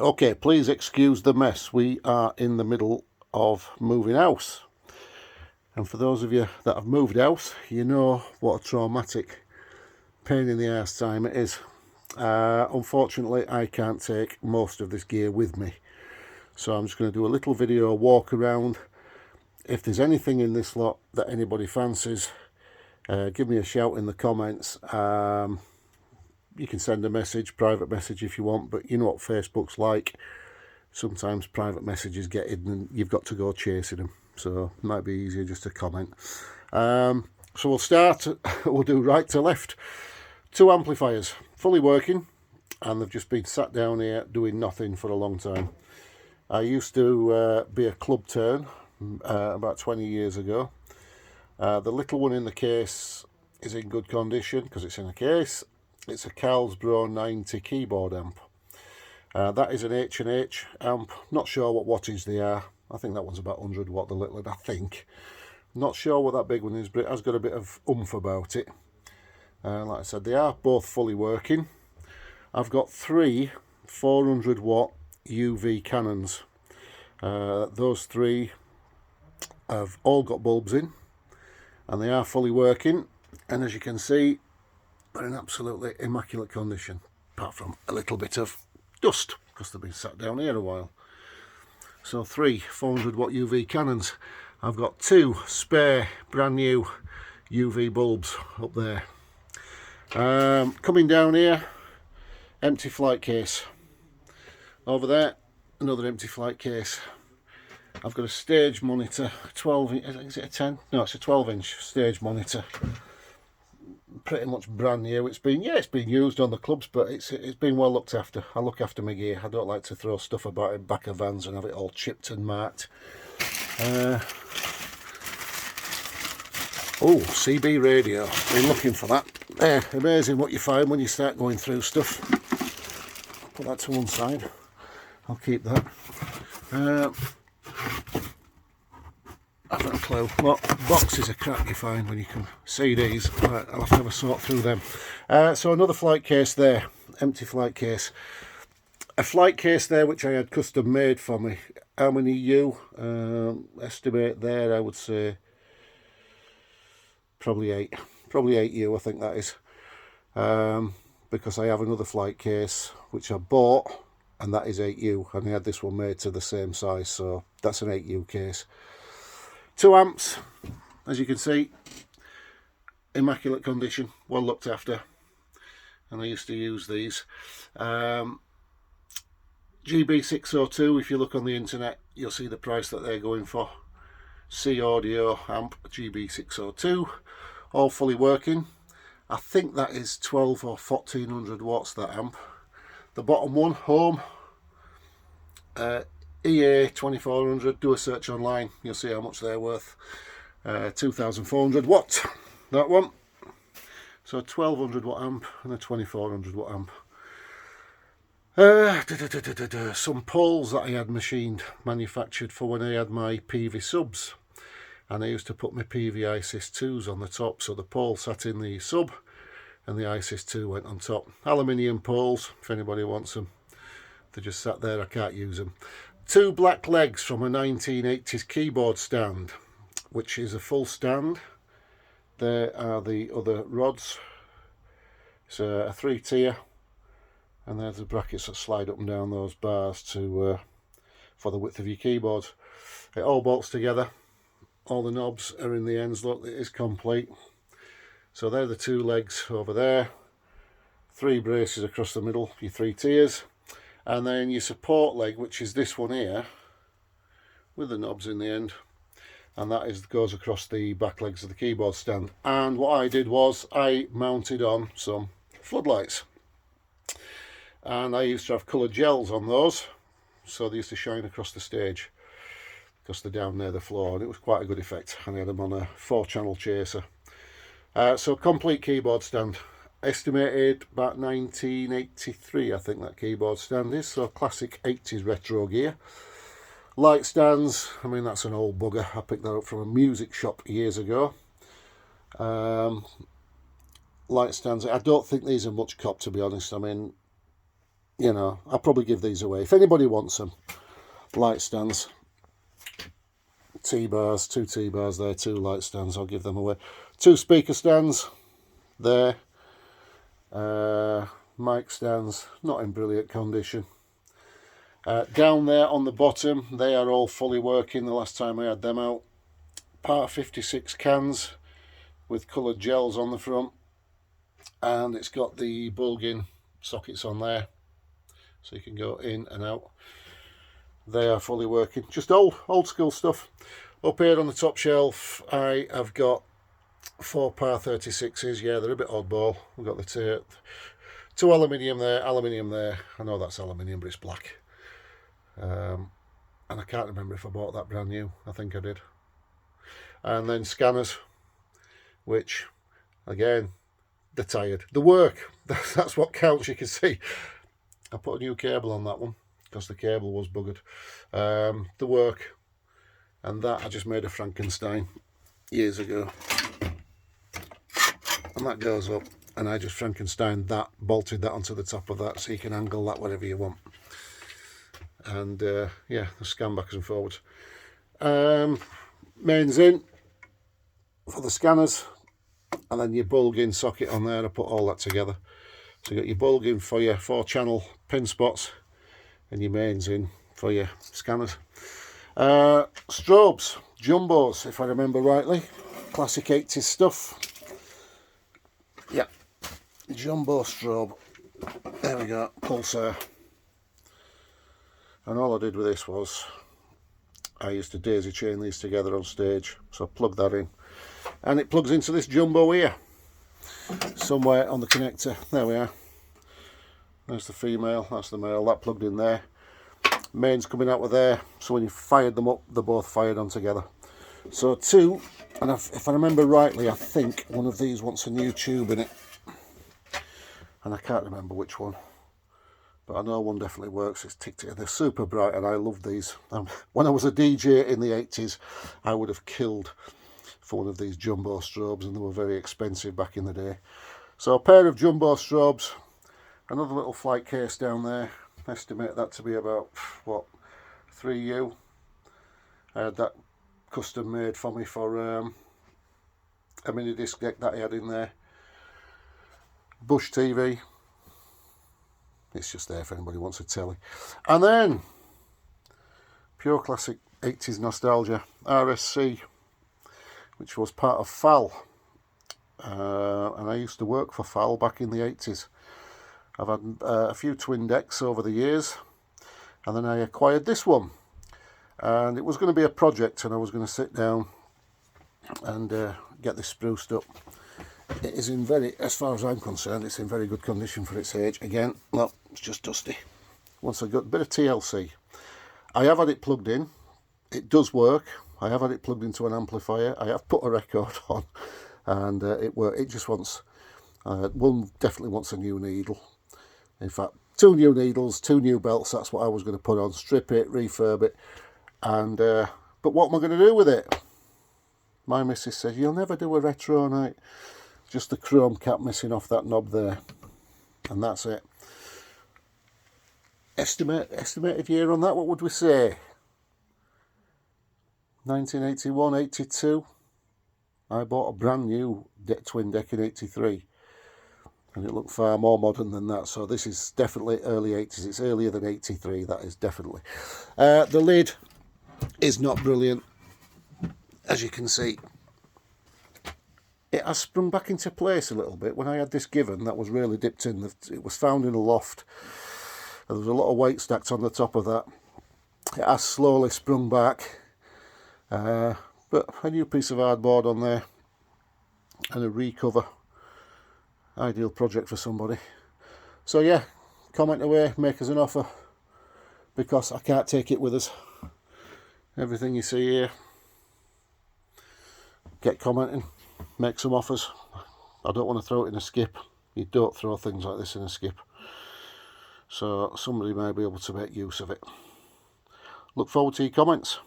Okay, please excuse the mess. We are in the middle of moving house. And for those of you that have moved house, you know what a traumatic pain in the arse time it is. Unfortunately, I can't take most of this gear with me. So I'm just going to do a little video walk around. If there's anything in this lot that anybody fancies, give me a shout in the comments. You can send a message, private message if you want, but you know what Facebook's like. Sometimes private messages get in and you've got to go chasing them. So it might be easier just to comment. So we'll start, we'll do right to left. 2 amplifiers, fully working, and they've just been sat down here doing nothing for a long time. I used to be a club turn about 20 years ago. The little one in the case is in good condition because it's in a case. It's a Carlsbro 90 keyboard amp. That is an H&H amp. Not sure what wattage they are. I think that one's about 100 watt, the little one, I think. Not sure what that big one is, but it has got a bit of oomph about it. Like I said, they are both fully working. I've got 3 400 watt UV cannons. Those 3 have all got bulbs in, and they are fully working. And as you can see, they're in absolutely immaculate condition, apart from a little bit of dust because they've been sat down here a while. So 3 400 watt UV cannons. I've got 2 spare brand new UV bulbs up there. Coming down here, empty flight case. Over there, another empty flight case. I've got a stage monitor, 12, is it a 10? No, it's a 12-inch stage monitor. Pretty much brand new. It's been used on the clubs, but it's been well looked after. I look after my gear. I don't like to throw stuff about in back of vans and have it all chipped and marked. Oh, CB radio. Been looking for that. Amazing what you find when you start going through stuff. Put that to one side. I'll keep that. I've got a clue what boxes of crap you find when you can CDs. Right, I'll have to have a sort through them. So another flight case there, empty flight case. A flight case there which I had custom made for me. How many U? Estimate there, I would say probably 8. Probably 8 U, I think that is. Because I have another flight case which I bought, and that is 8 U, and I had this one made to the same size, so that's an 8 U case. 2 amps, as you can see, immaculate condition, well looked after, and I used to use these. GB602, if you look on the internet, you'll see the price that they're going for. C Audio amp, GB602, all fully working. I think that is 12 or 1400 watts, that amp. The bottom one, home, EA 2400, do a search online, you'll see how much they're worth. 2400 watt, that one. So 1200 watt amp and a 2400 watt amp. Some poles that I had machined, manufactured for when I had my PV subs. And I used to put my PV ISIS 2s on the top, so the pole sat in the sub and the ISIS 2 went on top. Aluminium poles, if anybody wants them. They just sat there, I can't use them. 2 black legs from a 1980s keyboard stand, which is a full stand. There are the other rods. It's a 3-tier, and there's the brackets that slide up and down those bars to for the width of your keyboard. It all bolts together. All the knobs are in the ends. Look, it is complete. So they're the 2 legs over there. 3 braces across the middle, your 3 tiers. And then your support leg, which is this one here, with the knobs in the end, and that goes across the back legs of the keyboard stand. And what I did was I mounted on some floodlights, and I used to have coloured gels on those, so they used to shine across the stage because they're down near the floor, and it was quite a good effect. And I had them on a 4-channel chaser. So complete keyboard stand. Estimated about 1983, I think that keyboard stand is. So classic 80s retro gear. Light stands, I mean, that's an old bugger. I picked that up from a music shop years ago. Light stands, I don't think these are much cop, to be honest. I mean, you know, I'll probably give these away. If anybody wants them, light stands, T-bars, 2 T-bars there, 2 light stands, I'll give them away. 2 speaker stands there, mic stands, not in brilliant condition. Down there on the bottom, they are all fully working the last time I had them out. Part 56 cans with coloured gels on the front, and it's got the bulging sockets on there, so you can go in and out. They are fully working, just old school stuff. Up here on the top shelf, I have got 4 par 36s. Yeah, they're a bit oddball. We've got the 2 aluminium there, aluminium there. I know that's aluminium, but it's black. And I can't remember if I bought that brand new. I think I did. And then scanners, which, again, they're tired. The work, that's what counts. You can see I put a new cable on that one because the cable was buggered. The work, and that I just made a Frankenstein years ago, and that goes up, and I just Frankenstein that, bolted that onto the top of that, so you can angle that whatever you want. And yeah, the scan backwards and forwards. Mains in for the scanners, and then your bulging socket on there. I put all that together. So you got your bulging for your 4-channel pin spots, and your mains in for your scanners. Strobes, jumbos, if I remember rightly, classic 80s stuff. Yeah, jumbo strobe. There we go, Pulsar. And all I did with this was I used to daisy chain these together on stage, so I plugged that in, and it plugs into this jumbo here somewhere on the connector. There we are. There's the female, that's the male. That plugged in there. Mains coming out of there, so when you fired them up, they're both fired on together. So 2, and if I remember rightly, I think one of these wants a new tube in it, and I can't remember which one, but I know one definitely works. It's ticked it. They're super bright, and I love these. When I was a DJ in the 80s, I would have killed for one of these jumbo strobes, and they were very expensive back in the day. So a pair of jumbo strobes, another little flight case down there. Estimate that to be about, what, 3U. I had that custom made for me for a mini disc deck that I had in there. Bush TV. It's just there if anybody wants a telly. And then pure classic 80s nostalgia, RSC, which was part of FAL, and I used to work for FAL back in the 80s. I've had a few twin decks over the years, and then I acquired this one, and it was going to be a project, and I was going to sit down and get this spruced up. It is in very, as far as I'm concerned, it's in very good condition for its age. Again, no, it's just dusty. Once I got a bit of TLC, I have had it plugged in. It does work. I have had it plugged into an amplifier. I have put a record on, and it works. It just wants, one definitely wants a new needle. In fact, 2 new needles, 2 new belts. That's what I was going to put on. Strip it, refurb it, and but what am I going to do with it? My missus says, you'll never do a retro night. Just the chrome cap missing off that knob there, and that's it. Estimated year on that, what would we say? 1981, 82. I bought a brand new twin deck in 83, and it looked far more modern than that. So this is definitely early 80s. It's earlier than 83, that is definitely. The lid is not brilliant, as you can see. It has sprung back into place a little bit. When I had this given, that was really dipped in. It was found in a loft. There was a lot of weight stacked on the top of that. It has slowly sprung back. But a new piece of hardboard on there and a recover. Ideal project for somebody. So yeah, comment away, make us an offer, because I can't take it with us. Everything you see here, get commenting. Make some offers. I don't want to throw it in a skip. You don't throw things like this in a skip. So somebody may be able to make use of it. Look forward to your comments.